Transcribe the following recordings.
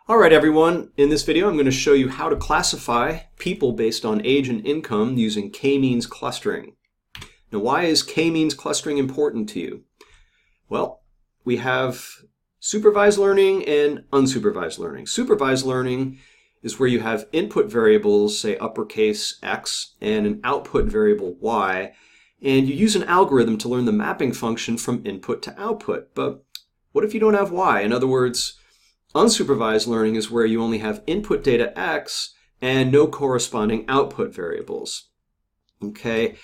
Alright everyone, in this video I'm going to show you how to classify people based on age and income using K-means clustering. Now why is K-means clustering important to you? Well, we have supervised learning and unsupervised learning. Supervised learning is where you have input variables, say uppercase X, and an output variable Y, and you use an algorithm to learn the mapping function from input to output. But what if you don't have Y? In other words, unsupervised learning is where you only have input data X and no corresponding output variables. Okay,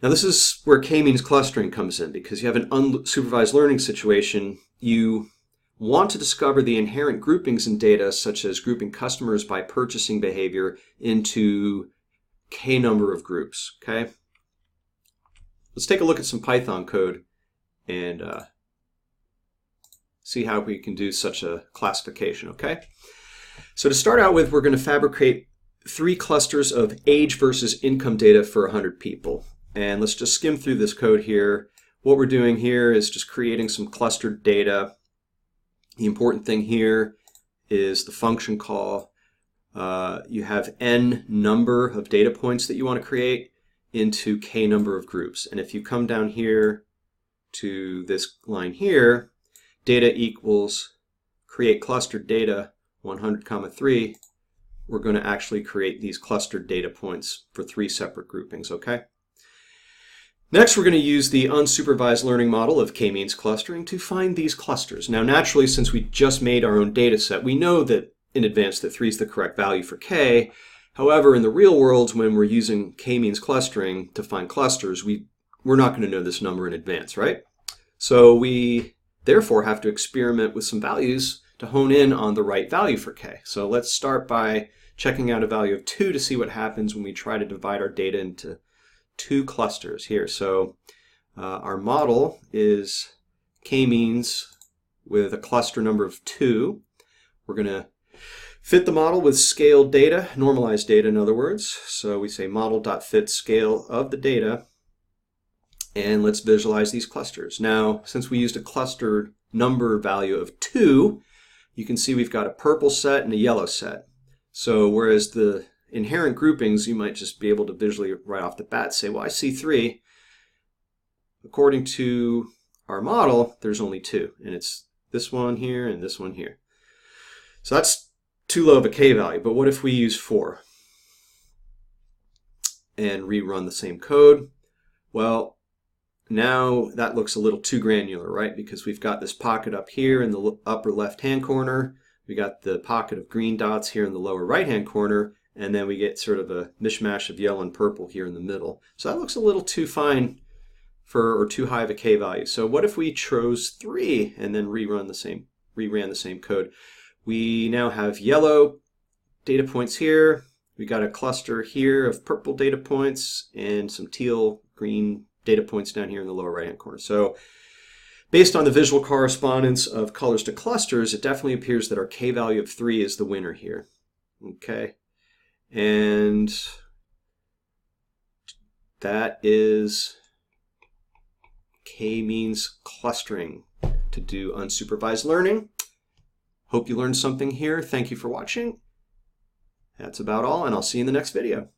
now this is where K-means clustering comes in, because you have an unsupervised learning situation. You want to discover the inherent groupings in data, such as grouping customers by purchasing behavior into K number of groups. Okay, let's take a look at some Python code and see how we can do such a classification, okay? So to start out with, we're going to fabricate 3 clusters of age versus income data for 100 people. And let's just skim through this code here. What we're doing here is just creating some clustered data. The important thing here is the function call. You have n number of data points that you want to create into k number of groups. And if you come down here to this line here, data equals create clustered data 100, 3, we're going to actually create these clustered data points for 3 separate groupings, okay? Next, we're going to use the unsupervised learning model of K-means clustering to find these clusters. Now, naturally, since we just made our own data set, we know that in advance that 3 is the correct value for K. However, in the real world, when we're using K-means clustering to find clusters, we're not going to know this number in advance, right? So we therefore have to experiment with some values to hone in on the right value for K. So let's start by checking out a value of 2 to see what happens when we try to divide our data into 2 clusters here. So our model is K-means with a cluster number of 2. We're going to fit the model with scaled data, normalized data in other words. So we say model.fit scale of the data. And let's visualize these clusters. Now, since we used a cluster number value of 2, you can see we've got a purple set and a yellow set. So whereas the inherent groupings, you might just be able to visually right off the bat say, well, I see 3. According to our model, there's only 2. And it's this one here and this one here. So that's too low of a K value. But what if we use 4 and rerun the same code? Well, now that looks a little too granular, right? Because we've got this pocket up here in the upper left-hand corner. We got the pocket of green dots here in the lower right-hand corner. And then we get sort of a mishmash of yellow and purple here in the middle. So that looks a little too fine or too high of a K value. So what if we chose 3 and then reran the same code? We now have yellow data points here. We got a cluster here of purple data points and some teal green data points down here in the lower right hand corner. So based on the visual correspondence of colors to clusters, it definitely appears that our K value of 3 is the winner here. Okay, and that is K-means clustering to do unsupervised learning. Hope you learned something here. Thank you for watching. That's about all, and I'll see you in the next video.